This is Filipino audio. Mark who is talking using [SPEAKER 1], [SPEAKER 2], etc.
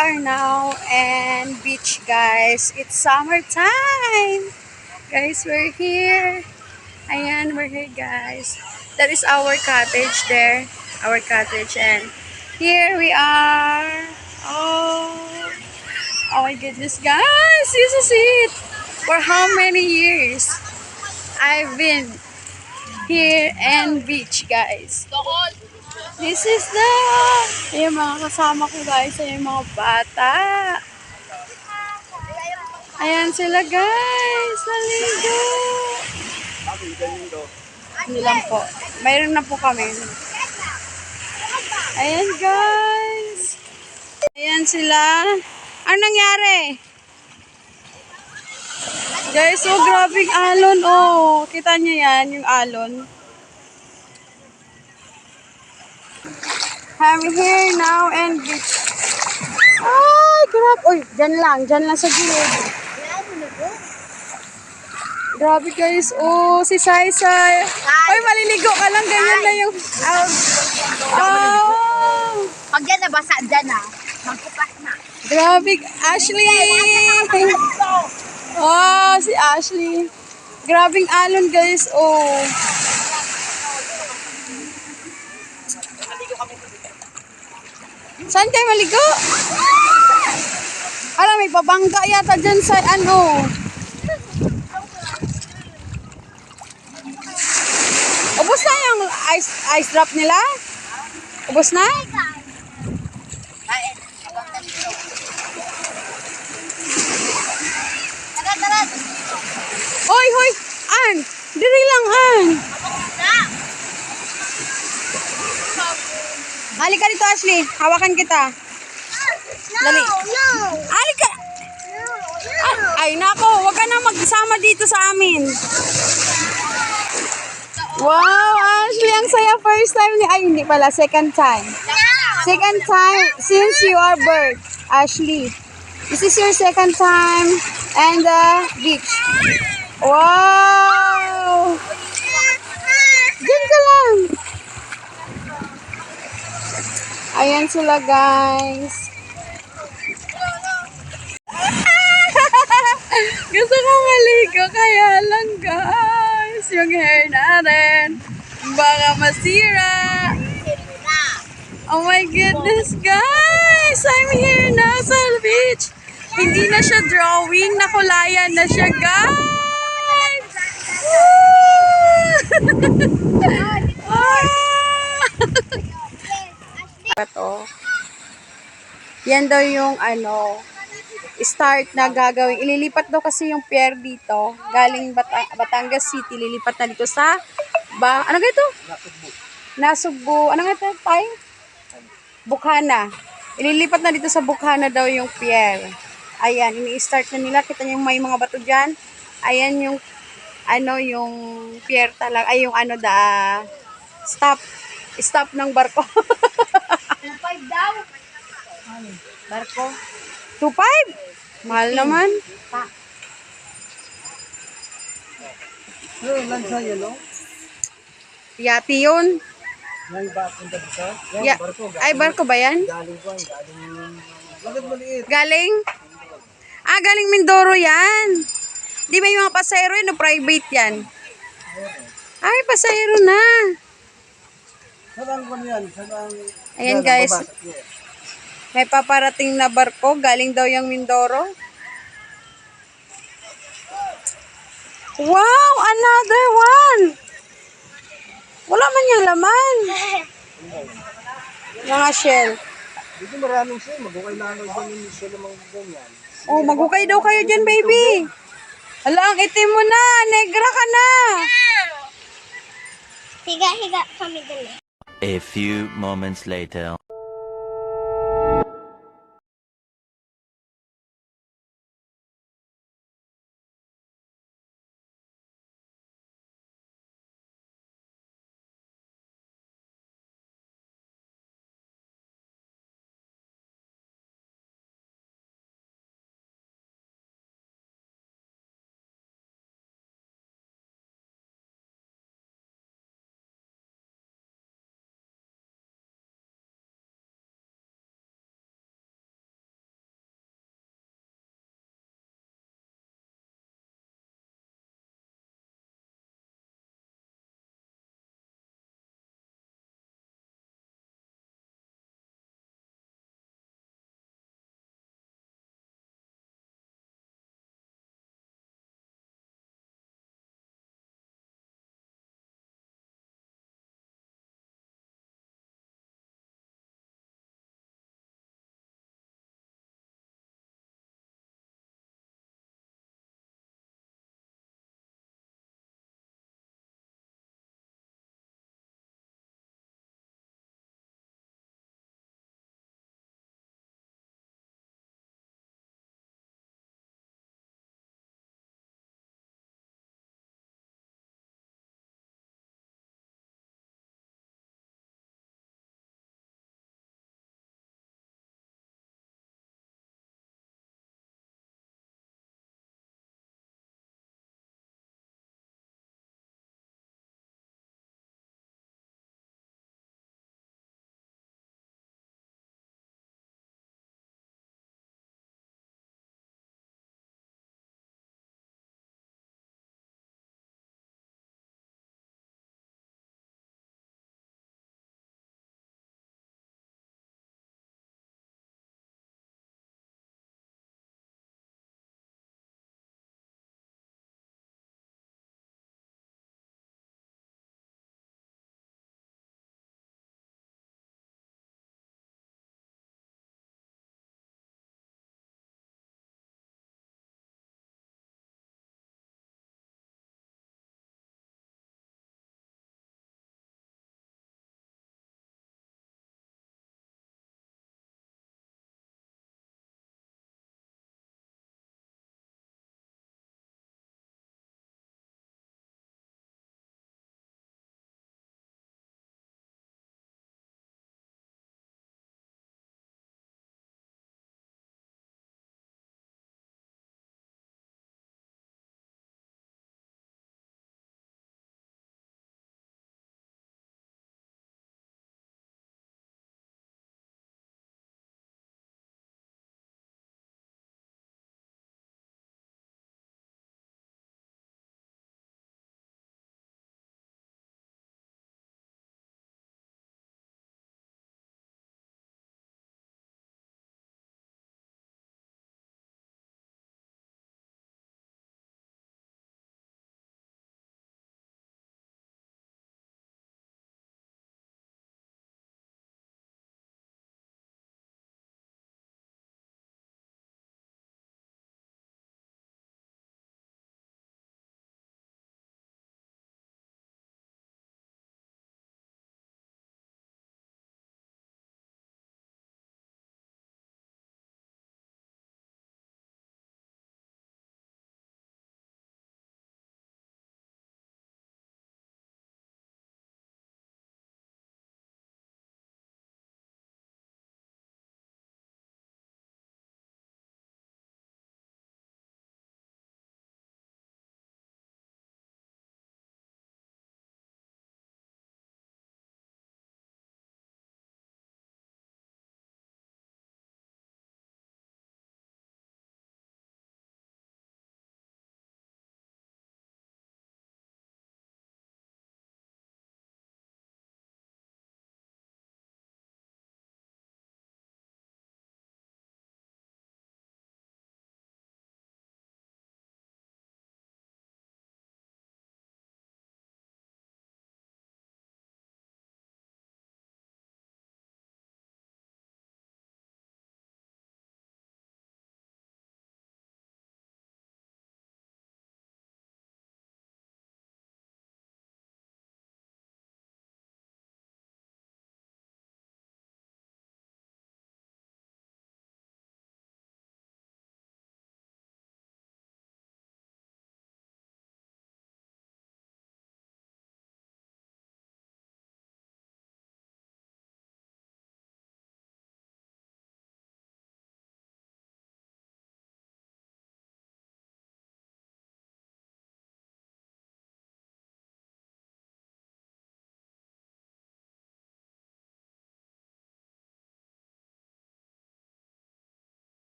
[SPEAKER 1] are now in beach, guys. It's summertime. Guys, we're here. Ayan, we're here, guys. That is our cottage there. Our cottage. And here we are. Oh my goodness, guys. This is it. For how many years I've been here in beach, guys. This is the yung mga kasama ko, guys, yung mga bata. Ayan sila, guys. Naligo. Hindi lang po. Mayroon na po kami. Ayan, guys. Ayan sila. Ano nangyari? Guys, oh, grabing alon. Oh, kita nyo yan, yung alon. I'm here now and beach. Ay, grabe. Uy, dyan lang sa gilid. Grabe, guys. Oh, si Sai. Uy, maliligo ka lang. Ganyan na yung... Oh.
[SPEAKER 2] Pag yan nabasa dyan na, magkupas na.
[SPEAKER 1] Grabe, Ashley. Oh, si Ashley. Grabing alon, guys. Oh. Saan kayo maligo? Alam, may pabangga yata dyan sa ano. Ubus na yung ice drop nila? Ubus na? Hoy! An! Diri lang, An! Halika dito, Ashley. Hawakan kita. Dali. Halika. Ay, nako. Huwag ka na magsama dito sa amin. Wow, Ashley. Ang saya. First time ni... Ay, hindi pala. Second time. Second time since you are birth, Ashley. This is your second time and the beach. Wow. Diyan ka lang. Ayan sila, guys. Gusto ko maligo, kaya lang, guys. Yung hair natin. Baka masira. Oh my goodness, guys. I'm here na sa beach. Hindi na siya drawing. Nakulayan na siya, guys. Ito. Yan daw yung start na gagawin. Ililipat daw kasi yung pier dito. Galing Batangas City. Lilipat na dito sa ano nga ito? Nasugbu. Ano nga ito? Bukana. Ililipat na dito sa Bukana daw yung pier. Ayan. Ini-start na nila. Kita niyo may mga bato dyan. Ayan yung yung pier talaga. Ay, yung stop ng barko.
[SPEAKER 2] 2.5 daw.
[SPEAKER 1] Barko. 2.5? Mahal naman. Yati yun. Ay, barko ba yan? Galing? Galing Mindoro yan. Di ba yung mga pasahero yun o private yan? Ay, pasahero na. Ayan, guys. May paparating na barko. Galing daw yung Mindoro. Wow! Another one! Wala man yung laman. Mga shell.
[SPEAKER 3] Dito maraming shell. Magukay na ano dyan yung shell ng mga ganyan.
[SPEAKER 1] Oh, magukay daw kayo dyan, baby. Hala, ang itim mo na. Negra ka na.
[SPEAKER 2] Higa kami dali.
[SPEAKER 4] A few moments later.